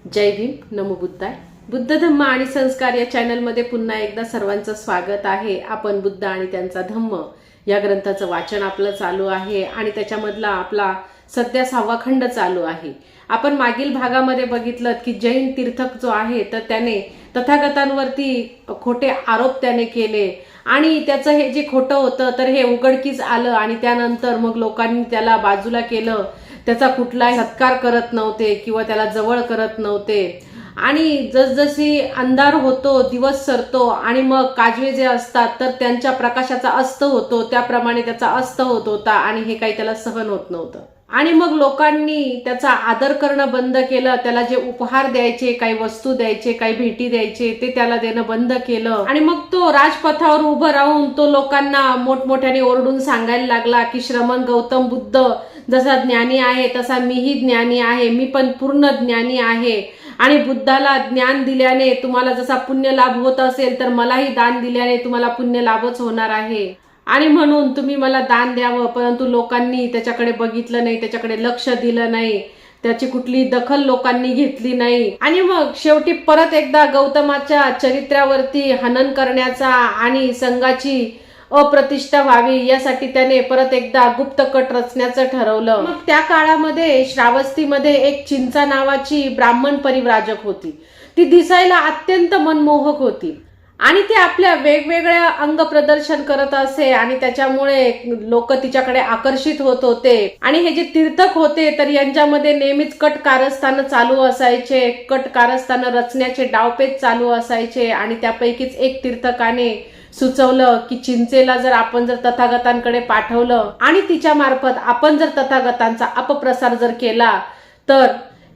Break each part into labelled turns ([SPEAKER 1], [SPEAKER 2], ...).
[SPEAKER 1] जय भीम, नमो बुद्धाय. बुद्ध धम्म आणि संस्कार या चॅनलमध्ये पुन्हा एकदा सर्वांचं स्वागत आहे. आपण बुद्ध आणि त्यांचा धम्म या ग्रंथाचं वाचन आपलं चालू आहे आणि त्याच्यामधला आपला सध्या 6वा खंड चालू आहे. आपण मागील भागामध्ये बघितलं की जैन तीर्थक जो आहे तर त्याने तथागतांवरती खोटे आरोप त्याने केले आणि त्याचं हे जे खोटं होतं तर हे उघडकीस आलं आणि त्यानंतर मग लोकांनी त्याला बाजूला केलं. त्याचा कुठलाही सत्कार करत नव्हते किंवा त्याला जवळ करत नव्हते. आणि जसजशी अंधार होतो, दिवस सरतो आणि मग काजवे जे असतात तर त्यांच्या प्रकाशाचा अस्त होतो, त्याप्रमाणे त्याचा अस्त होत होता आणि हे काही त्याला सहन होत नव्हतं. आणि मग लोकांनी त्याचा आदर करणं बंद केलं. त्याला जे उपहार द्यायचे, काही वस्तू द्यायचे, काही भेटी द्यायचे ते त्याला देणं बंद केलं. आणि मग तो राजपथावर उभं राहून तो लोकांना मोठमोठ्याने ओरडून सांगायला लागला की श्रमण गौतम बुद्ध जसा ज्ञानी आहे तसा मीही ज्ञानी आहे, मी पण पूर्ण ज्ञानी आहे. आणि बुद्धाला ज्ञान दिल्याने तुम्हाला जसा पुण्य लाभ होत असेल तर मलाही दान दिल्याने तुम्हाला पुण्य लाभच होणार आहे. आणि म्हणून तुम्ही मला दान द्यावं. परंतु लोकांनी त्याच्याकडे बघितलं नाही, त्याच्याकडे लक्ष दिलं नाही, त्याची कुठली दखल लोकांनी घेतली नाही. आणि मग शेवटी परत एकदा गौतमाच्या चरित्रावरती हनन करण्याचा आणि संघाची अप्रतिष्ठा व्हावी यासाठी त्याने परत एकदा गुप्त कट रचण्याचं ठरवलं. मग त्या काळामध्ये श्रावस्तीमध्ये एक चिंचा नावाची ब्राह्मण परिव्राजक होती. ती दिसायला अत्यंत मनमोहक होती आणि ती आपल्या वेगवेगळ्या अंग प्रदर्शन करत असे आणि त्याच्यामुळे लोक तिच्याकडे आकर्षित होत होते. आणि हे जे तीर्थक होते तर यांच्यामध्ये नेहमीच कट कारस्थान चालू असायचे, कट कारस्थान रचण्याचे डावपेच चालू असायचे. आणि त्यापैकीच एक तीर्थकाने सुचवलं की चिंचेला आपण जर तथागतांकडे पाठवलं आणि तिच्या मार्फत आपण जर तथागतांचा अपप्रसार जर केला तर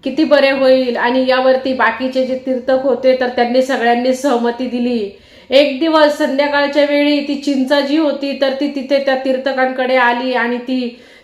[SPEAKER 1] किती बरे होईल. आणि यावरती बाकीचे जे तीर्थक होते तर त्यांनी सगळ्यांनी सहमती दिली. एक दिवस संध्याकाळच्या वेळी ती चिंचा जी होती तर ती तिथे त्या तीर्थकांकडे आली आणि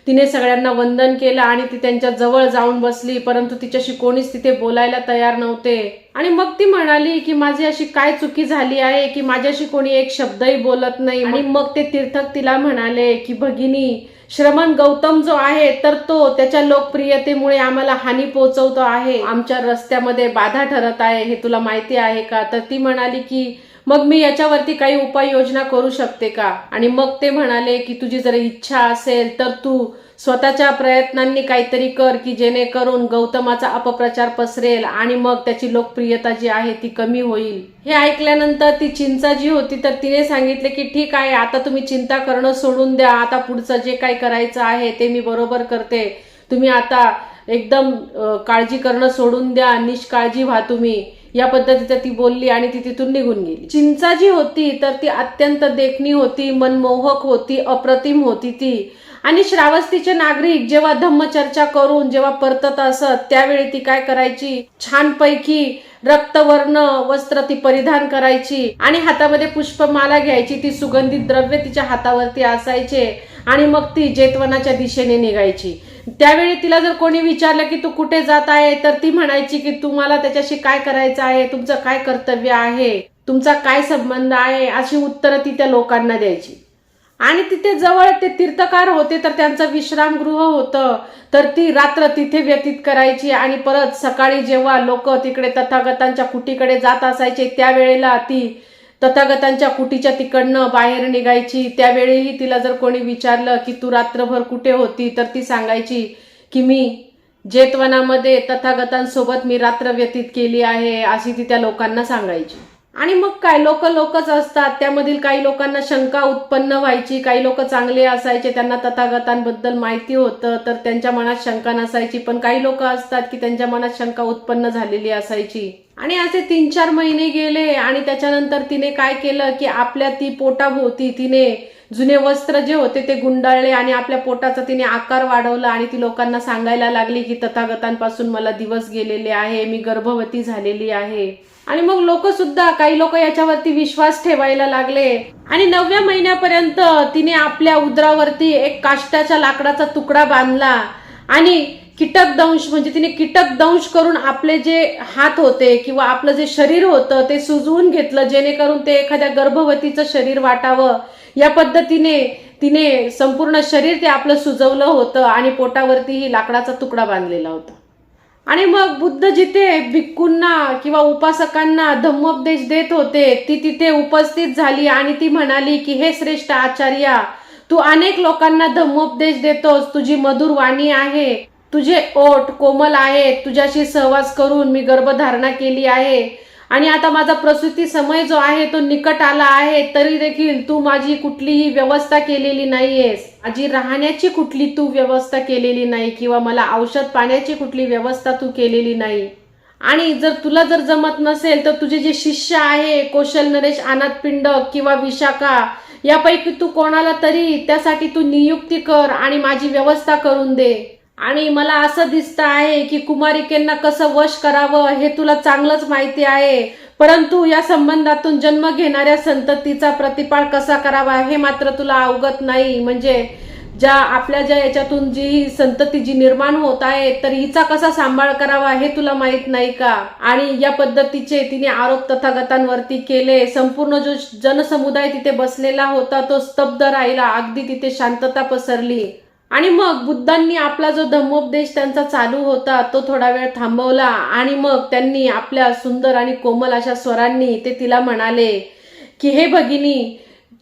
[SPEAKER 1] तिने सगळ्यांना वंदन केलं आणि ती त्यांच्या जवळ जाऊन बसली. परंतु तिच्याशी कोणीच तिथे बोलायला तयार नव्हते. आणि मग ती म्हणाली की माझी अशी काय चुकी झाली आहे की माझ्याशी कोणी एक शब्दही बोलत नाही. आणि मग ते तीर्थक तिला म्हणाले की भगिनी, श्रमण गौतम जो आहे तर तो त्याच्या लोकप्रियतेमुळे आम्हाला हानी पोहोचवतो आहे, आमच्या रस्त्यामध्ये बाधा ठरत आहे, हे तुला माहिती आहे का? तर ती म्हणाली की मग मी याच्यावरती काही उपाययोजना करू शकते का? आणि मग ते म्हणाले की तुझी जर इच्छा असेल तर तू स्वतःच्या प्रयत्नांनी काहीतरी कर की जेणेकरून गौतमाचा अपप्रचार पसरेल आणि मग त्याची लोकप्रियता जी आहे ती कमी होईल. हे ऐकल्यानंतर ती चिंचा जी होती तर तिने सांगितले की ठीक आहे, आता तुम्ही चिंता करणं सोडून द्या, आता पुढचं जे काही करायचं आहे ते मी बरोबर करते. तुम्ही आता एकदम काळजी करणं सोडून द्या, निष्काळजी व्हा तुम्ही, या पद्धतीचं ती बोलली आणि ती तिथून निघून गेली. चिंचा जी होती तर ती अत्यंत देखणी होती, मनमोहक होती, अप्रतिम होती ती. आणि श्रावस्तीचे नागरिक जेव्हा धम्मचर्चा करून जेव्हा परतत असत त्यावेळी ती काय करायची, छानपैकी रक्तवर्ण वस्त्र ती परिधान करायची आणि हातामध्ये पुष्पमाला घ्यायची. ती सुगंधित द्रव्य तिच्या हातावरती असायचे आणि मग ती जेतवनाच्या दिशेने निघायची. त्यावेळी तिला जर कोणी विचारलं की तू कुठे जात आहे तर ती म्हणायची की तुम्हाला त्याच्याशी काय करायचं आहे, तुमचं काय कर्तव्य आहे, तुमचा काय संबंध आहे, अशी उत्तरं ती त्या लोकांना द्यायची. आणि तिथे जवळ ते तीर्थकार होते तर त्यांचं विश्रामगृह होतं तर ती रात्र तिथे व्यतीत करायची. आणि परत सकाळी जेव्हा लोक तिकडे तथागतांच्या कुटीकडे जात असायचे त्यावेळेला ती तथागतांच्या कुटीच्या तिकडनं बाहेर निघायची. त्यावेळीही तिला जर कोणी विचारलं की तू रात्रभर कुठे होती तर ती सांगायची की मी जेतवनामध्ये तथागतांसोबत मी रात्र व्यतीत केली आहे, अशी ती त्या लोकांना सांगायची. आणि मग काय लोकच असतात, त्यामधील काही लोकांना शंका उत्पन्न व्हायची. काही लोक चांगले असायचे, त्यांना तथागतांबद्दल माहिती होतं तर त्यांच्या मनात शंका नसायची. पण काही लोक असतात की त्यांच्या मनात शंका उत्पन्न झालेली असायची. आणि असे 3-4 महिने गेले आणि त्याच्यानंतर तिने काय केलं की आपल्या ती पोटाभोवती तिने जुने वस्त्र जे होते ते गुंडाळले आणि आपल्या पोटाचा तिने आकार वाढवला आणि ती लोकांना सांगायला लागली की तथागतांपासून मला दिवस गेलेले आहे, मी गर्भवती झालेली आहे. आणि मग काही लोक याच्यावरती विश्वास ठेवायला लागले. आणि 9व्या महिन्यापर्यंत तिने आपल्या उदरावरती एक काष्टाच्या लाकडाचा तुकडा बांधला आणि कीटक दंश म्हणजे तिने कीटक दंश करून आपले जे हात होते किंवा आपलं जे शरीर होतं ते सुजवून घेतलं जेणेकरून ते एखाद्या गर्भवतीचं शरीर वाटावं. या पद्धतीने तिने संपूर्ण शरीर ते आपलं सुजवलं होतं आणि पोटावरतीही लाकडाचा तुकडा बांधलेला होता. आणि मग बुद्ध जिथे भिक्खूंना किंवा उपासकांना धम्मोपदेश देत होते ती तिथे उपस्थित झाली आणि ती म्हणाली की हे श्रेष्ठ आचार्य, तू अनेक लोकांना धम्मोपदेश देतोस, तुझी मधुर वाणी आहे, तुझे ओठ कोमल आहेत, तुझ्याशी सहवास करून मी गर्भधारणा केली आहे आणि आता माझा प्रसूती समय जो आहे तो निकट आला आहे, तरी देखील तू माझी कुठलीही व्यवस्था केलेली नाहीयेस, माझी राहण्याची कुठली तू व्यवस्था केलेली नाही किंवा मला औषध पाण्याची कुठली व्यवस्था तू केलेली नाही. आणि जर तुला जर जमत नसेल तर तुझे जे शिष्य आहे कौशल नरेश अनाथपिंड किंवा विशाखा यापैकी तू कोणाला तरी त्यासाठी तू नियुक्ती कर आणि माझी व्यवस्था करून दे. आणि मला असं दिसतं आहे की कुमारिकेंना कसं वश करावं हे तुला चांगलंच माहिती आहे, परंतु या संबंधातून जन्म घेणाऱ्या संततीचा प्रतिपाळ कसा करावा हे मात्र तुला अवगत नाही. म्हणजे आपल्या याच्यातून जी संतती जी निर्माण होत आहे तर हिचा कसा सांभाळ करावा हे तुला माहित नाही का. आणि या पद्धतीचे तिने आरोप तथागतांवरती केले. संपूर्ण जो जनसमुदाय तिथे बसलेला होता तो स्तब्ध राहिला, अगदी तिथे शांतता पसरली. आणि मग बुद्धांनी आपला जो धम्मोपदेश त्यांचा चालू होता तो थोडा वेळ थांबवला आणि मग त्यांनी आपल्या सुंदर आणि कोमल अशा स्वरांनी ते तिला म्हणाले की हे भगिनी,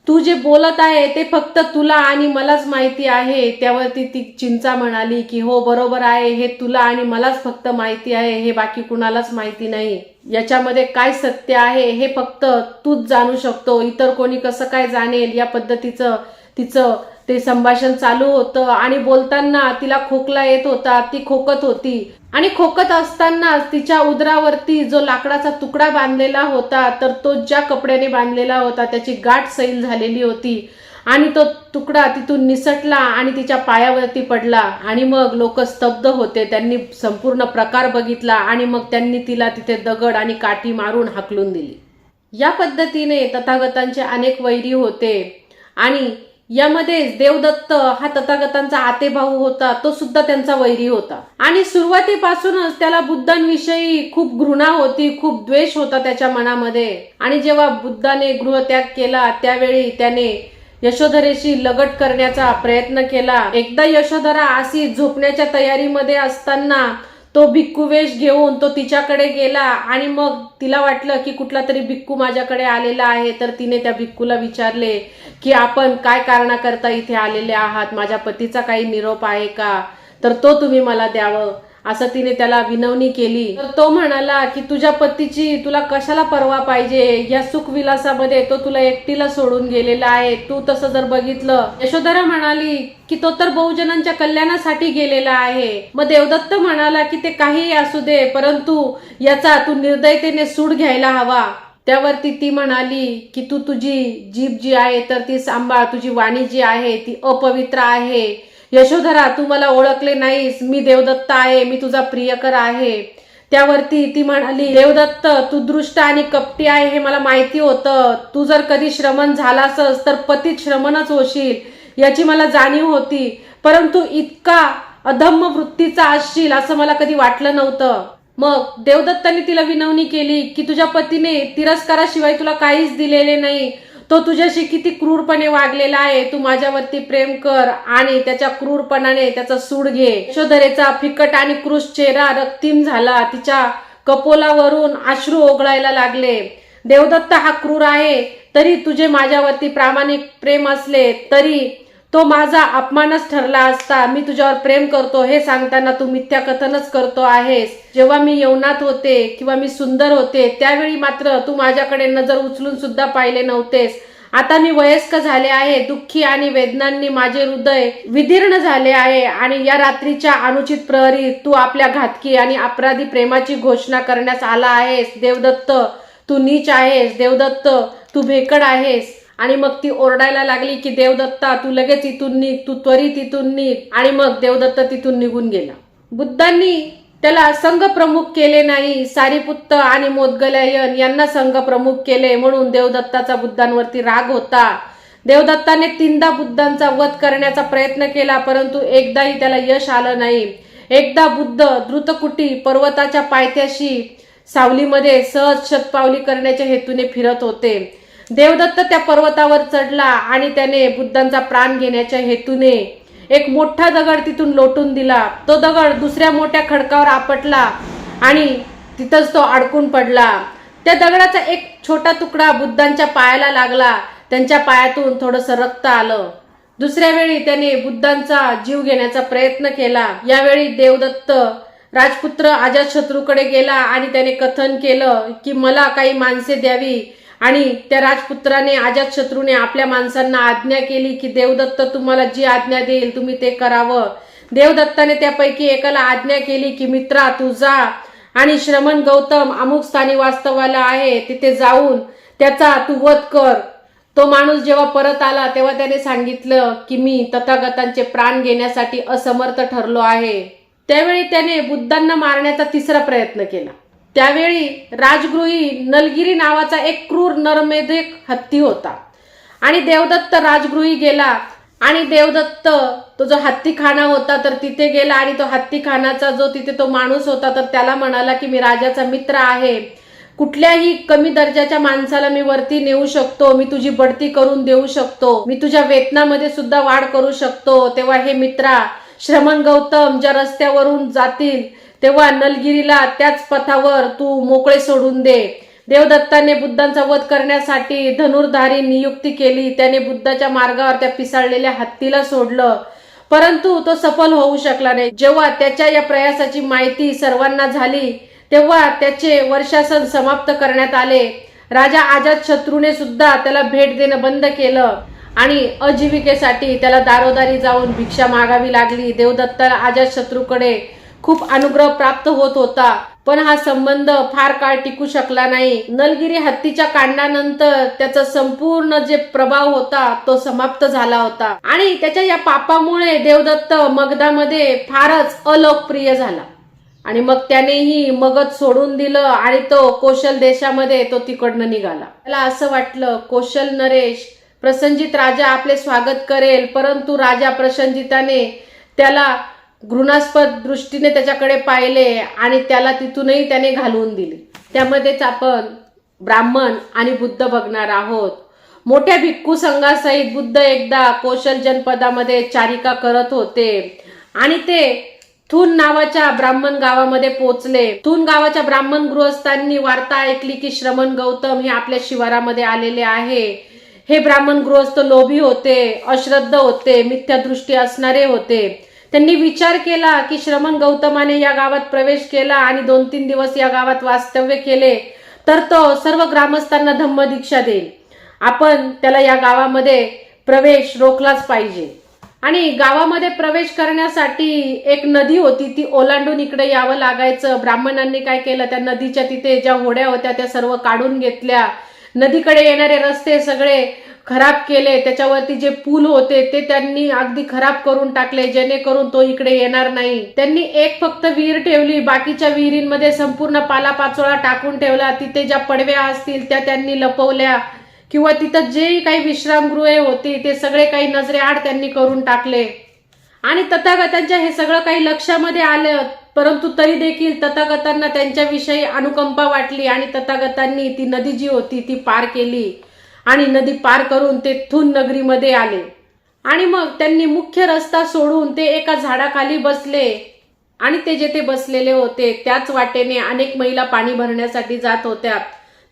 [SPEAKER 1] तू जे बोलत आहे ते फक्त तुला आणि मलाच माहिती आहे. त्यावरती ती चिंचा म्हणाली की हो बरोबर आहे, हे तुला आणि मलाच फक्त माहिती आहे, हे बाकी कुणालाच माहिती नाही. याच्यामध्ये काय सत्य आहे हे फक्त तूच जाणू शकतो, इतर कोणी कसं काय जाणेल. या पद्धतीचं तिचं ते संभाषण चालू होतं आणि बोलताना तिला खोकला येत होता, ती खोकत होती आणि खोकत असताना तिच्या उदरावरती जो लाकडाचा तुकडा बांधलेला होता तर तो ज्या कपड्याने बांधलेला होता त्याची गाठ सैल झालेली होती आणि तो तुकडा तिथून निसटला आणि तिच्या पायावरती पडला. आणि मग लोक स्तब्ध होते, त्यांनी संपूर्ण प्रकार बघितला आणि मग त्यांनी तिला तिथे दगड आणि काठी मारून हाकलून दिली. या पद्धतीने तथागतांचे अनेक वैरी होते आणि यामध्ये देवदत्त हा तथागतांचा आतेभाऊ होता, तो सुद्धा त्यांचा वैरी होता आणि सुरुवातीपासूनच त्याला बुद्धांविषयी खूप घृणा होती, खूप द्वेष होता त्याच्या मनामध्ये. आणि जेव्हा बुद्धाने गृहत्याग केला त्यावेळी त्याने यशोधरेशी लगट करण्याचा प्रयत्न केला. एकदा यशोधरा अशी झोपण्याच्या तयारीमध्ये असताना तो भिक्खुवेश घेऊन तो तिच्याकडे गेला आणि मग तिला वाटलं की कुठला तरी भिक्खू माझ्याकडे आलेला आहे, तर तिने त्या भिक्खूला विचारले की आपण काय कारणाकरता इथे आलेले आहात, माझ्या पतीचा काही निरोप आहे का, तर तो तुम्ही मला द्यावं, असं तिने त्याला विनवणी केली. तर तो म्हणाला की तुझ्या पतीची तुला कशाला पर्वा पाहिजे, या सुखविलासामध्ये तो तुला एकटीला सोडून गेलेला आहे. तू तसं जर बघितलं, यशोधरा म्हणाली की तो तर बहुजनांच्या कल्याणासाठी गेलेला आहे. मग देवदत्त म्हणाला की ते काहीही असू दे, परंतु याचा तू निर्दयतेने सूड घ्यायला हवा. त्यावरती ती म्हणाली की तू तुझी जीभ जी आहे तर ती सांभाळ, तुझी वाणी जी आहे ती अपवित्र आहे. यशोधरा, तू मला ओळखले नाहीस, मी देवदत्त आहे, मी तुझा प्रियकर आहे. त्यावरती ती म्हणाली, देवदत्त तू दृष्ट आणि कपटी आहे हे मला माहिती होतं. तू जर कधी श्रमण झालासस तर पतीत श्रमणच होशील याची मला जाणीव होती, परंतु इतका अधम्म वृत्तीचा असशील असं मला कधी वाटलं नव्हतं. मग देवदत्ताने तिला विनवणी केली की तुझ्या पतीने तिरस्काराशिवाय तुला काहीच दिलेले नाही, तो तुझ्याशी किती क्रूरपणे वागलेला आहे, तू माझ्यावरती प्रेम कर आणि त्याच्या क्रूरपणाने त्याचा सूड घे. यशोधरेचा फिकट आणि क्रूश चेहरा रक्तीम झाला, तिच्या कपोलावरून अश्रू ओघळायला लागले. देवदत्त हा क्रूर आहे, तरी तुझे माझ्यावरती प्रामाणिक प्रेम असले तरी तो माझा अपमानच ठरला असता. मी तुझ्यावर प्रेम करतो हे सांगताना तू मिथ्या कथनच करतो आहेस. जेव्हा मी यवनात होते किंवा मी सुंदर होते त्यावेळी मात्र तू माझ्याकडे नजर उचलून सुद्धा पाहिले नव्हतेस. आता मी वयस्क झाले आहे, दुःखी आणि वेदनांनी माझे हृदय विदीर्ण झाले आहे आणि या रात्रीच्या अनुचित प्रहरी तू आपल्या घातकी आणि अपराधी प्रेमाची घोषणा करण्यास आला आहेस. देवदत्त तू नीच आहेस, देवदत्त तू भेकड आहेस. आणि मग ती ओरडायला लागली की देवदत्ता तू लगेच इथून निघ, तू त्वरित इथून निघ. आणि मग देवदत्त तिथून निघून गेला. बुद्धांनी त्याला संघ प्रमुख केले नाही, सारीपुत्त आणि मोदगलयन यांना संघ प्रमुख केले, म्हणून देवदत्ताचा बुद्धांवरती राग होता. देवदत्ताने 3दा बुद्धांचा वध करण्याचा प्रयत्न केला, परंतु एकदाही त्याला यश आलं नाही. एकदा बुद्ध द्रुतकुटी पर्वताच्या पायथ्याशी सावलीमध्ये सहज शतपावली करण्याच्या हेतूने फिरत होते. देवदत्त त्या पर्वतावर चढला आणि त्याने बुद्धांचा प्राण घेण्याच्या हेतूने एक मोठा दगड तिथून लोटून दिला. तो दगड दुसऱ्या मोठ्या खडकावर आपटला आणि तिथंच तो अडकून पडला. त्या दगडाचा एक छोटा तुकडा बुद्धांच्या पायाला लागला. त्यांच्या पायातून थोडंसं रक्त आलं. दुसऱ्या वेळी त्याने बुद्धांचा जीव घेण्याचा प्रयत्न केला. यावेळी देवदत्त राजपुत्र अजातशत्रूकडे गेला आणि त्याने कथन केलं की मला काही माणसे द्यावी. आणि त्या राजपुत्राने अजातशत्रूने आपल्या माणसांना आज्ञा केली की देवदत्त तुम्हाला जी आज्ञा देईल तुम्ही ते करावं. देवदत्ताने त्यापैकी एकाला आज्ञा केली की मित्रा तू जा आणि श्रमण गौतम अमुक स्थानी वास्तव्याला आहे, तिथे जाऊन त्याचा तू वध कर. तो माणूस जेव्हा परत आला तेव्हा त्याने सांगितलं की मी तथागतांचे प्राण घेण्यासाठी असमर्थ ठरलो आहे. त्यावेळी त्याने बुद्धांना मारण्याचा तिसरा प्रयत्न केला. त्यावेळी राजगृही नलगिरी नावाचा एक क्रूर नरमेधक हत्ती होता आणि देवदत्त राजगृही गेला आणि देवदत्त तो जो हत्तीखाना होता तर तिथे गेला आणि तो हत्तीखानाचा जो तिथे तो माणूस होता तर त्याला म्हणाला की मी राजाचा मित्र आहे, कुठल्याही कमी दर्जाच्या माणसाला मी वरती नेऊ शकतो, मी तुझी बढती करून देऊ शकतो, मी तुझ्या वेतनामध्ये सुद्धा वाढ करू शकतो. तेव्हा हे मित्रा श्रमण गौतम ज्या रस्त्यावरून जातील तेव्हा नलगिरीला त्याच पथावर तू मोकळे सोडून दे. देवदत्ताने बुद्धांचा वध करण्यासाठी धनुर्धारी नियुक्ती केली. त्याने बुद्धाच्या मार्गावर त्या पिसाळलेल्या हत्तीला सोडलं, परंतु तो सफल होऊ शकला नाही. जेव्हा त्याच्या या प्रयासाची माहिती सर्वांना झाली तेव्हा त्याचे वर्षासन समाप्त करण्यात आले. राजा अजातशत्रूने सुद्धा त्याला भेट देणं बंद केलं आणि आजीविकेसाठी त्याला दारोदारी जाऊन भिक्षा मागावी लागली. देवदत्ताला अजातशत्रूकडे खूप अनुग्रह प्राप्त होत होता, पण हा संबंध फार काळ टिकू शकला नाही. नलगिरी हत्तीच्या कांडानंतर त्याचा संपूर्ण जे प्रभाव होता तो समाप्त झाला होता आणि त्याच्या या पापामुळे देवदत्त मगधामध्ये फारच अलोकप्रिय झाला आणि मग त्यानेही मगध सोडून दिलं आणि तो कौशल देशामध्ये तो तिकडनं निघाला. त्याला असं वाटलं कौशल नरेश प्रसंजित राजा आपले स्वागत करेल, परंतु राजा प्रसंजिताने त्याला घृणास्पद दृष्टीने त्याच्याकडे पाहिले आणि त्याला तिथूनही त्याने घालवून दिले. त्यामध्येच आपण ब्राह्मण आणि बुद्ध बघणार आहोत. मोठ्या भिक्खू संघासहित बुद्ध एकदा कौशल जनपदामध्ये चारिका करत होते आणि ते थून नावाच्या ब्राह्मण गावामध्ये पोहोचले. थून गावाच्या ब्राह्मण गृहस्थांनी वार्ता ऐकली की श्रमण गौतम हे आपल्या शिवारामध्ये आलेले आहे. हे ब्राह्मण गृहस्थ लोभी होते, अश्रद्ध होते, मिथ्या दृष्टी असणारे होते. त्यांनी विचार केला की श्रमण गौतमाने या गावात प्रवेश केला आणि 2-3 दिवस या गावात वास्तव्य केले तर तो सर्व ग्रामस्थांना धम्मदीक्षा देईल. आपण त्याला या गावामध्ये प्रवेश रोखलाच पाहिजे. आणि गावामध्ये प्रवेश करण्यासाठी एक नदी होती, ती ओलांडून इकडे यावं लागायचं. ब्राह्मणांनी काय केलं, त्या नदीच्या तिथे ज्या होड्या होत्या त्या सर्व काढून घेतल्या. नदीकडे येणारे रस्ते सगळे खराब केले. त्याच्यावरती जे पूल होते ते त्यांनी अगदी खराब करून टाकले जेणेकरून तो इकडे येणार नाही. त्यांनी एक फक्त विहीर ठेवली, बाकीच्या विहिरींमध्ये संपूर्ण पालापाचोळा टाकून ठेवला. तिथे ज्या पडव्या असतील त्या त्यांनी लपवल्या किंवा तिथं जे काही विश्रामगृहे होती ते सगळे काही नजरेआड त्यांनी करून टाकले. आणि तथागतांच्या हे सगळं काही लक्षामध्ये आलं, परंतु तरी देखील तथागतांना त्यांच्याविषयी अनुकंपा वाटली आणि तथागतांनी ती नदी जी होती ती पार केली आणि नदी पार करून ते थून नगरीमध्ये आले. आणि मग त्यांनी मुख्य रस्ता सोडून ते एका झाडाखाली बसले आणि ते जेथे बसलेले होते त्याच वाटेने अनेक महिला पाणी भरण्यासाठी जात होत्या.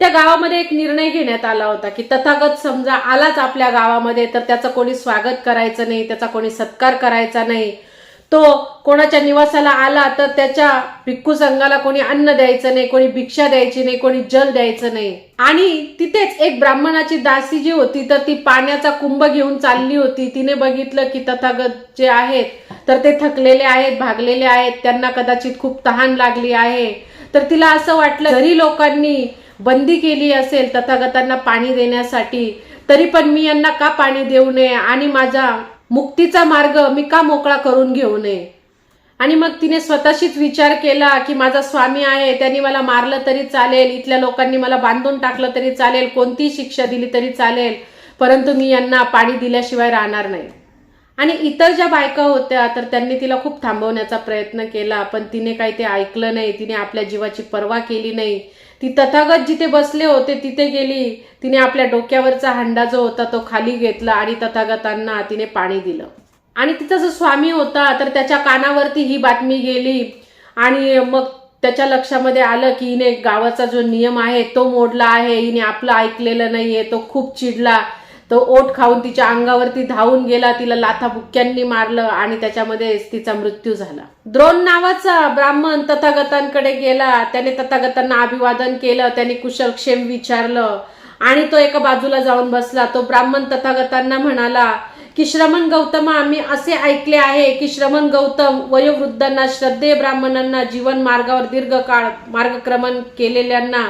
[SPEAKER 1] त्या गावामध्ये एक निर्णय घेण्यात आला होता की तथागत समजा आलाच आपल्या गावामध्ये तर त्याचं कोणी स्वागत करायचं नाही, त्याचा कोणी सत्कार करायचा नाही. तो कोणाच्या निवासाला आला तर त्याच्या भिक्खू संघाला कोणी अन्न द्यायचं नाही, कोणी भिक्षा द्यायची नाही, कोणी जल द्यायचं नाही. आणि तिथेच एक ब्राह्मणाची दासी जी होती तर ती पाण्याचा कुंभ घेऊन चालली होती. तिने बघितलं की तथागत जे आहेत तर ते थकलेले आहेत, भागलेले आहेत, त्यांना कदाचित खूप तहान लागली आहे. तर तिला असं वाटलं जरी लोकांनी बंदी केली असेल तथागतांना पाणी देण्यासाठी तरी पण मी यांना का पाणी देऊ नये आणि माझा मुक्तीचा मार्ग मी का मोकळा करून घेऊ नये. आणि मग तिने स्वतःशीच विचार केला की माझा स्वामी आहे, त्यांनी मला मारलं तरी चालेल, इथल्या लोकांनी मला बांधून टाकलं तरी चालेल, कोणतीही शिक्षा दिली तरी चालेल, परंतु मी यांना पाणी दिल्याशिवाय राहणार नाही. आणि इतर ज्या बायका होत्या तर त्यांनी तिला खूप थांबवण्याचा प्रयत्न केला, पण तिने काही ते ऐकलं नाही. तिने आपल्या जीवाची पर्वा केली नाही. ती तथागत जिथे बसले होते तिथे गेली. तिने आपल्या डोक्यावरचा हंडा जो होता तो खाली घेतला आणि तथागतांना तिने पाणी दिलं. आणि तिचा जो स्वामी होता तर त्याच्या कानावरती ही बातमी गेली आणि मग त्याच्या लक्षामध्ये आलं की हिने गावाचा जो नियम आहे तो मोडला आहे, हिने आपलं ऐकलेलं नाहीये. तो खूप चिडला. तो ओठ खाऊन तिच्या अंगावरती धावून गेला, तिला लाथाबुक्क्यांनी मारलं आणि त्याच्यामध्ये तिचा मृत्यू झाला. द्रोण नावाचा ब्राह्मण तथागतांकडे गेला. त्याने तथागतांना अभिवादन केलं, त्याने कुशलक्षेम विचारलं आणि तो एका बाजूला जाऊन बसला. तो ब्राह्मण तथागतांना म्हणाला की श्रमण गौतमा, मी असे ऐकले आहे की श्रमण गौतम वयोवृद्धांना, श्रद्धेय ब्राह्मणांना, जीवन मार्गावर दीर्घकाळ मार्गक्रमण केलेल्यांना,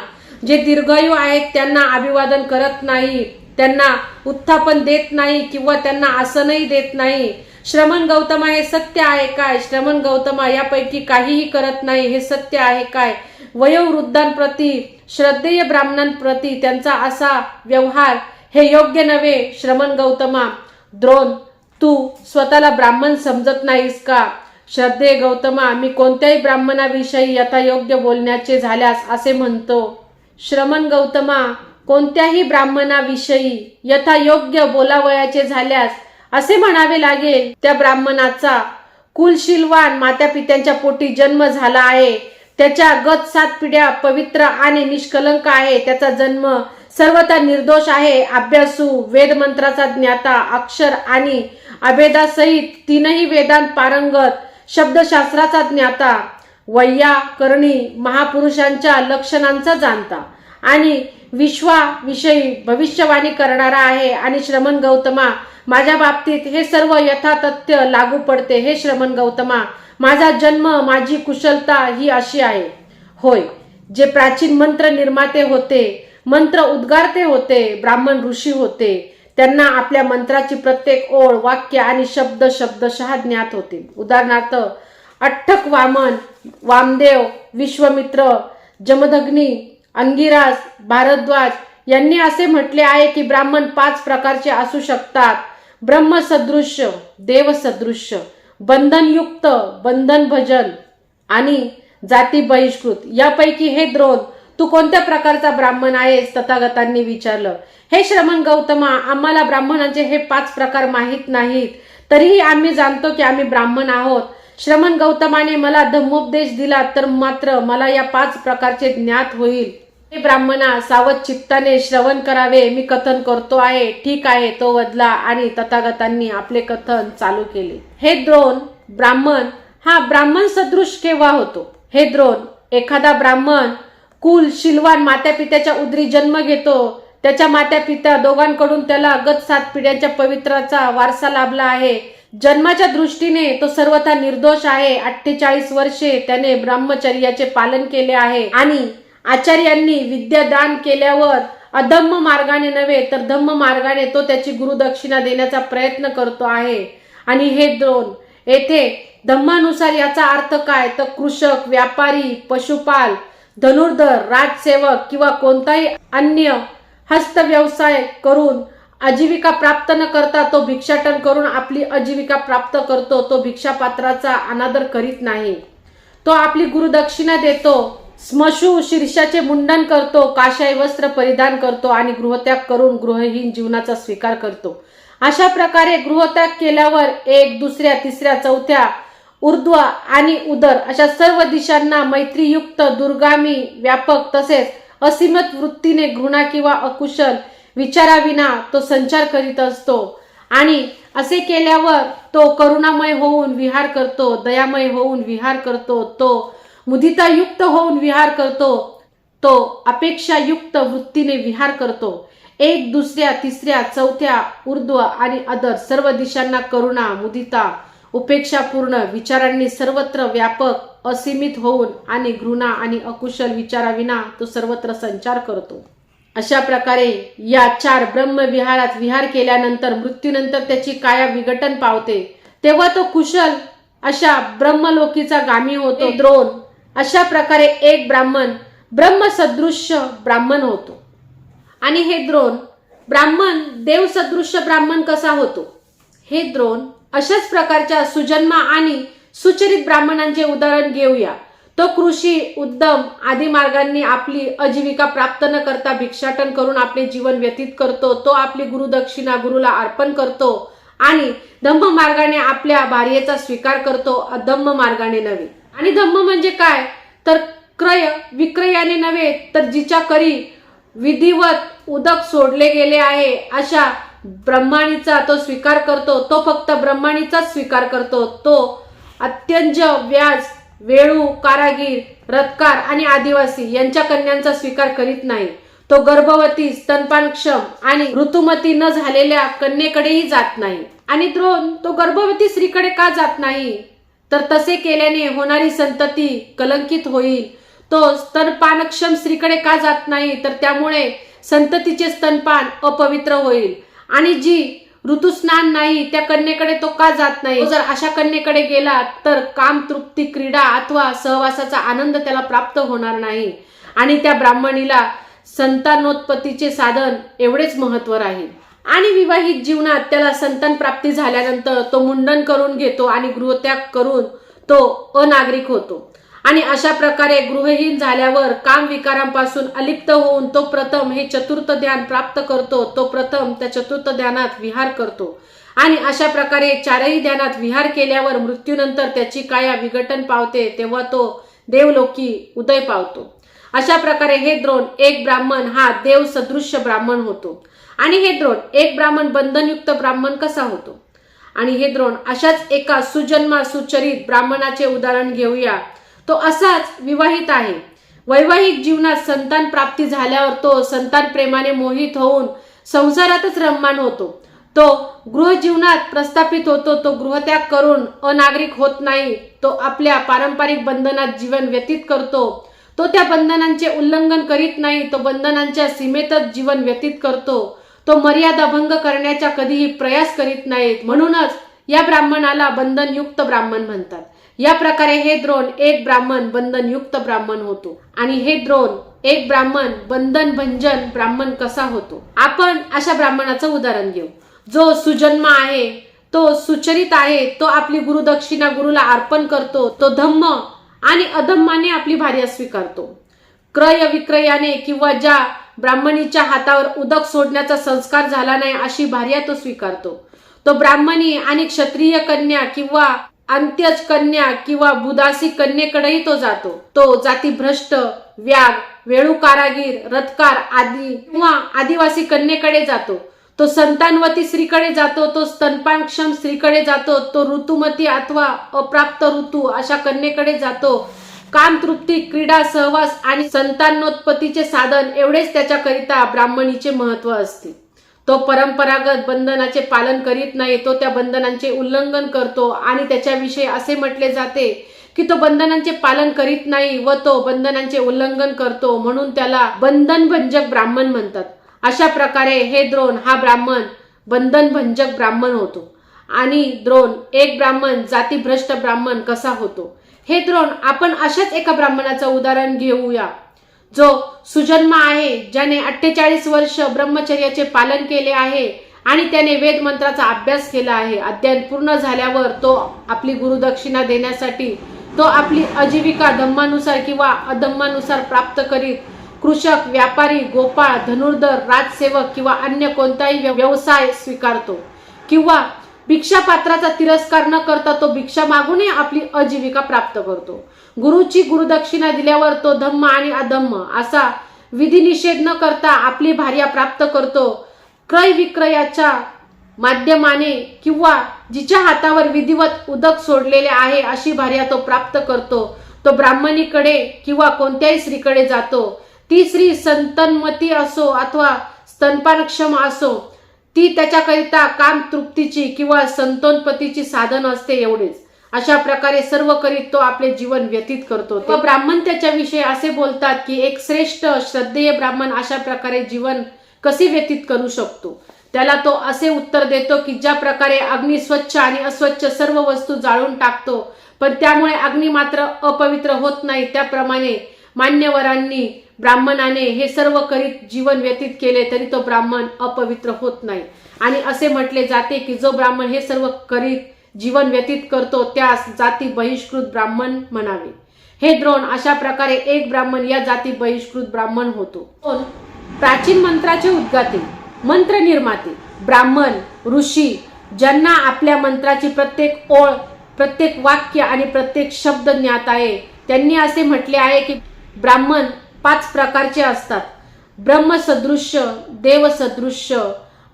[SPEAKER 1] जे दीर्घायू आहेत त्यांना अभिवादन करत नाही, त्यांना उत्थापन देत नाही किंवा त्यांना आसनही देत नाही. श्रमण गौतमा, हे सत्य आहे काय? श्रमण गौतमा, यापैकी काहीही करत नाही, हे सत्य आहे काय? वयोवृद्धांप्रती, श्रद्धेय ब्राह्मणांप्रती त्यांचा असा व्यवहार हे योग्य नव्हे. श्रमण गौतमा, द्रोण, तू स्वतःला ब्राह्मण समजत नाहीस का? श्रद्धेय गौतमा, मी कोणत्याही ब्राह्मणाविषयी यथायोग्य बोलण्याचे झाल्यास असे म्हणतो. श्रमण गौतमा, कोणत्याही ब्राह्मणाविषयी यथायोग्य बोलावयाचे झाल्यास असे म्हणावे लागेल, त्या ब्राह्मणाचा कुलशीलवान मातापित्यांच्या पोटी जन्म झाला आहे, त्याच्या गत 7 पिढ्या पवित्र आणि निष्कलंक आहे, त्याचा जन्म सर्वथा निर्दोष आहे, अभ्यासू, वेदमंत्राचा ज्ञाता, अक्षर आणि अभेदासहित 3ही वेदांत पारंगत, शब्दशास्त्राचा ज्ञाता, वैयाकरणी महापुरुषांच्या लक्षणांचा जाणता आणि विश्वाविषयी भविष्यवाणी करणारा आहे. आणि श्रमण गौतमा, माझ्या बाबतीत हे सर्व यथातथ्य लागू पडते. हे श्रमण गौतमा, माझा जन्म, माझी कुशलता ही अशी आहे. होय, जे प्राचीन मंत्र निर्माते होते, मंत्र उद्गारते होते, ब्राह्मण ऋषी होते, त्यांना आपल्या मंत्राची प्रत्येक ओळ, वाक्य आणि शब्द शब्दशः ज्ञात होते. उदाहरणार्थ अठ्ठक वामन, वामदेव, विश्वामित्र, जमदग्नी, अंगिरास, भारद्वाज यांनी असे म्हटले आहे की ब्राह्मण 5 प्रकारचे असू शकतात: ब्रह्मसदृश्य, देवसदृश्य, बंधनयुक्त, बंधन भजन आणि जाती बहिष्कृत. यापैकी हे द्रोण, तू कोणत्या प्रकारचा ब्राह्मण आहेस? तथागतांनी विचारलं. हे श्रमण गौतमा, आम्हाला ब्राह्मणांचे हे 5 प्रकार माहीत नाहीत, तरीही आम्ही जाणतो की आम्ही ब्राह्मण आहोत. श्रमण गौतमाने मला धम्मोपदेश दिला तर मात्र मला या 5 प्रकारचे ज्ञात होईल. हे ब्राह्मणा, सावध चित्ताने श्रवण करावे, मी कथन करतो आहे. ठीक आहे, तो वदला आणि तथागतांनी आपले कथन चालू केले. हे द्रोण, ब्राह्मण हा ब्राह्मण सदृश केव्हा होतो? हे द्रोण, एखादा ब्राह्मण कुलशीलवान मातापित्याच्या उदरी जन्म घेतो, त्याच्या मातापिता दोघांकडून त्याला गत 7 पिढ्यांच्या पवित्राचा वारसा लाभला आहे. जन्माच्या दृष्टीने तो सर्वथा निर्दोष आहे. 48 वर्षे त्याने ब्रह्मचर्याचे पालन केले आहे आणि आचार्यांनी विद्या दान केल्यावर अधम्म मार्गाने नव्हे तर धम्म मार्गाने तो त्याची गुरुदक्षिणा देण्याचा प्रयत्न करतो आहे. आणि हे द्रोण, येथे धम्मानुसार याचा अर्थ काय? तर कृषक, व्यापारी, पशुपाल, धनुर्धर, राजसेवक किंवा कोणताही अन्य हस्तव्यवसाय करून आजीविका प्राप्त न करता तो भिक्षाटन करून आपली आजीविका प्राप्त करतो. तो भिक्षापात्राचा अनादर करीत नाही. तो आपली गुरुदक्षिणा देतो, स्मशू शीर्षाचे मुंडन करतो, काशाय वस्त्र परिधान करतो आणि गृहत्याग करून गृहहीन जीवनाचा स्वीकार करतो. अशा प्रकारे गृहत्याग केल्यावर 1, 2, 3, 4 ऊर्ध्व आणि उदर अशा सर्व दिशांना मैत्रीयुक्त, दुर्गामी, व्यापक तसेच असीमित वृत्तीने घृणा किंवा अकुशल विचाराविना तो संचार करीत असतो. आणि असे केल्यावर तो करुणामय होऊन विहार करतो, दयामय होऊन विहार करतो, तो मुदितायुक्त होऊन विहार करतो, तो अपेक्षायुक्त वृत्तीने विहार करतो. 1, 2, 3, 4 ऊर्ध्व आणि अधर सर्व दिशांना करुणा, मुदिता, उपेक्षापूर्ण विचारांनी सर्वत्र व्यापक, असीमित होऊन आणि घृणा आणि अकुशल विचाराविना तो सर्वत्र संचार करतो. अशा प्रकारे या 4 ब्रह्मविहारात विहार केल्यानंतर मृत्यूनंतर त्याची काया विघटन पावते, तेव्हा तो कुशल अशा ब्रह्मलोकीचा गामी होतो. द्रोण, अशा प्रकारे एक ब्राह्मण ब्रह्मसदृश्य ब्राह्मण होतो. आणि हे द्रोण, ब्राह्मण देवसदृश्य ब्राह्मण कसा होतो? हे द्रोण, अशाच प्रकारच्या सुजन्मा आणि सुचरित ब्राह्मणांचे उदाहरण घेऊया. तो कृषी, उद्यम आदी मार्गांनी आपली आजीविका प्राप्त न करता भिक्षाटन करून आपले जीवन व्यतीत करतो. तो आपली गुरुदक्षिणा गुरुला अर्पण करतो आणि धम्म मार्गाने आपल्या भार्येचा स्वीकार करतो, अधम्म मार्गाने नव्हे. आणि धम्म म्हणजे काय, तर क्रय विक्रयाने नव्हे, तर जिच्या करी विधिवत उदक सोडले गेले आहे अशा ब्रह्मणीचा तो स्वीकार करतो. तो फक्त ब्रह्मणीचाच स्वीकार करतो. तो अत्यंज, व्याज, वेळू, कारागीर, रथकार आणि आदिवासी यांच्या कन्यांचा स्वीकार करीत नाही. तो गर्भवती, स्तनपानक्षम आणि ऋतुमती न झालेल्या कन्येकडेही जात नाही. आणि द्रोण तो गर्भवती स्त्रीकडे का जात नाही, तर तसे केल्याने होणारी संतती कलंकित होईल. तो स्तनपानक्षम स्त्रीकडे का जात नाही, तर त्यामुळे संततीचे स्तनपान अपवित्र होईल. आणि जी ऋतुस्नान नाही त्या कन्येकडे तो का जात नाही, जर अशा कन्येकडे गेला तर काम, तृप्ती, क्रीडा अथवा सहवासाचा आनंद त्याला प्राप्त होणार नाही. आणि त्या ब्राह्मणीला संतानोत्पत्तीचे साधन एवढेच महत्व राहील. आणि विवाहित जीवनात त्याला संतान प्राप्ती झाल्यानंतर तो मुंडन करून घेतो आणि गृहत्याग करून तो अनागरिक होतो. आणि अशा प्रकारे गृहहीन झाल्यावर काम विकारांपासून अलिप्त होऊन तो प्रथम हे चतुर्थ ध्यान प्राप्त करतो. तो प्रथम त्या चतुर्थ ध्यानात विहार करतो. आणि अशा प्रकारे चारही ध्यानात विहार केल्यावर मृत्यूनंतर त्याची काया विघटन पावते, तेव्हा तो देवलोकी उदय पावतो. अशा प्रकारे हे द्रोण एक ब्राह्मण हा देव सदृश्य ब्राह्मण होतो. आणि हे द्रोण एक ब्राह्मण बंधनयुक्त ब्राह्मण कसा होतो. आणि हे द्रोण अशाच एका सुजन्मा सुचरित ब्राह्मणाचे उदाहरण घेऊया. तो असाच विवाहित आहे. वैवाहिक जीवनात संतान प्राप्ती झाल्यावर तो संतान प्रेमाने मोहित होऊन संसारातच रममाण होतो. तो गृहजीवनात प्रस्थापित होतो. तो गृहत्याग करून अनागरिक होत नाही. तो आपल्या पारंपरिक बंधनात जीवन व्यतीत करतो. तो त्या बंधनांचे उल्लंघन करीत नाही. तो बंधनांच्या सीमेतच जीवन व्यतीत करतो. तो मर्यादा भंग करण्याचा कधीही प्रयास करीत नाहीत. म्हणूनच या ब्राह्मणाला बंधनयुक्त ब्राह्मण म्हणतात. या प्रकारे हे द्रोण एक ब्राह्मण बंधनयुक्त ब्राह्मण होतो. आणि हे द्रोण एक ब्राह्मण बंधन भंजन ब्राह्मण कसा होतो. आपण अशा ब्राह्मणाचं उदाहरण घेऊ. जो सुजन्मा आहे, तो सुचरित आहे, तो आपली गुरुदक्षिणा गुरुला अर्पण करतो. तो धम्म आणि अधम्माने आपली भार्या स्वीकारतो. क्रय विक्रयाने किंवा ज्या ब्राह्मणीच्या हातावर उदक सोडण्याचा संस्कार झाला नाही अशी भार्या तो स्वीकारतो. तो ब्राह्मणी आणि क्षत्रिय कन्या किंवा अंत्यज कन्या किंवा बुदासी कन्येकडेही तो जातो. तो जाती भ्रष्ट, व्याग, वेळू, कारागीर, रथकार आदी किंवा आदिवासी कन्येकडे जातो. तो संतानवती स्त्रीकडे जातो. तो स्तनपानक्षम स्त्रीकडे जातो. तो ऋतुमती अथवा अप्राप्त ऋतू अशा कन्येकडे जातो. काम, तृप्ती, क्रीडा, सहवास आणि संतानोत्पत्तीचे साधन एवढेच त्याच्याकरिता ब्राह्मणीचे महत्व असते. तो परंपरागत बंधनाचे पालन करीत नाही. तो त्या बंधनांचे उल्लंघन करतो आणि त्याच्याविषयी असे म्हटले जाते की तो बंधनांचे पालन करीत नाही व तो बंधनांचे उल्लंघन करतो, म्हणून त्याला बंधनभंजक ब्राह्मण म्हणतात. अशा प्रकारे हे द्रोण हा ब्राह्मण बंधनभंजक ब्राह्मण होतो. आणि द्रोण एक ब्राह्मण जातीभ्रष्ट ब्राह्मण कसा होतो. हे द्रोण आपण अशाच एका ब्राह्मणाचं उदाहरण घेऊया. जो सुजन्मा आहे, ज्याने 48 वर्ष ब्रह्मचर्याचे पालन केले आहे आणि त्याने वेद मंत्राचा अभ्यास केला आहे. अध्ययन पूर्ण झाल्यावर तो आपली गुरुदक्षिणा देण्यासाठी तो आपली आजीविका धम्मानुसार किंवा अधम्मानुसार प्राप्त करीत कृषक, व्यापारी, गोपाळ, धनुर्धर, राजसेवक किंवा अन्य कोणताही व्यवसाय स्वीकारतो. किंवा भिक्षापात्राचा तिरस्कार न करता तो भिक्षा मागूनही आपली आजीविका प्राप्त करतो. गुरुची गुरुदक्षिणा दिल्यावर तो धम्म आणि अधम्म असा विधिनिषेध न करता आपली भार्या प्राप्त करतो. क्रय विक्रयाच्या माध्यमाने किंवा जिच्या हातावर विधिवत उदक सोडलेले आहे अशी भार्या तो प्राप्त करतो. तो ब्राह्मणीकडे किंवा कोणत्याही स्त्रीकडे जातो. ती स्त्री संतनमती असो अथवा स्तनपानक्षम असो, ती त्याच्याकरिता काम, तृप्तीची किंवा संतोत्पत्तीची साधन असते एवढेच. अशा प्रकारे सर्व करीत तो आपले जीवन व्यतीत करतो. व ब्राह्मण त्याच्याविषयी असे बोलतात की एक श्रेष्ठ श्रद्धेय ब्राह्मण अशा प्रकारे जीवन कसे व्यतीत करू शकतो. त्याला तो असे उत्तर देतो की ज्या प्रकारे अग्नी स्वच्छ आणि अस्वच्छ सर्व वस्तू जाळून टाकतो, पण त्यामुळे अग्नी मात्र अपवित्र होत नाही, त्याप्रमाणे मान्यवरांनी ब्राह्मणाने हे सर्व करीत जीवन व्यतीत केले तरी तो ब्राह्मण अपवित्र होत नाही. आणि असे म्हटले जाते की जो ब्राह्मण हे सर्व करीत जीवन व्यतीत करतो त्यास जाती बहिष्कृत ब्राह्मण म्हणावे. हे द्रोण अशा प्रकारे एक ब्राह्मण या जाती बहिष्कृत ब्राह्मण होतो. प्राचीन मंत्राचे उद्गाते, मंत्र निर्माते, ब्राह्मण, ऋषी, ज्यांना आपल्या मंत्राची प्रत्येक ओळ, प्रत्येक वाक्य आणि प्रत्येक शब्द ज्ञात आहे, त्यांनी असे म्हटले आहे की ब्राह्मण 5 प्रकारचे असतात: ब्रह्मसदृश्य, देवसदृश्य,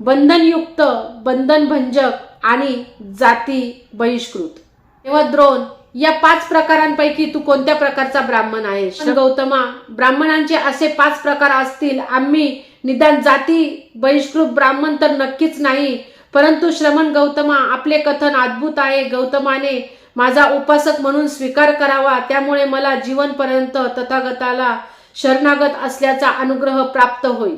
[SPEAKER 1] बंधनयुक्त, बंधनभंजक आणि जाती बहिष्कृत. तेव्हा द्रोण, या 5 प्रकारांपैकी तू कोणत्या प्रकारचा ब्राह्मण आहेस? गौतमा, ब्राह्मणांचे असे 5 प्रकार असतील. आम्ही निदान जाती बहिष्कृत ब्राह्मण तर नक्कीच नाही. परंतु श्रमण गौतमा, आपले कथन अद्भुत आहे. गौतमाने माझा उपासक म्हणून स्वीकार करावा, त्यामुळे मला जीवनपर्यंत तथागताला शरणागत असल्याचा अनुग्रह प्राप्त होईल.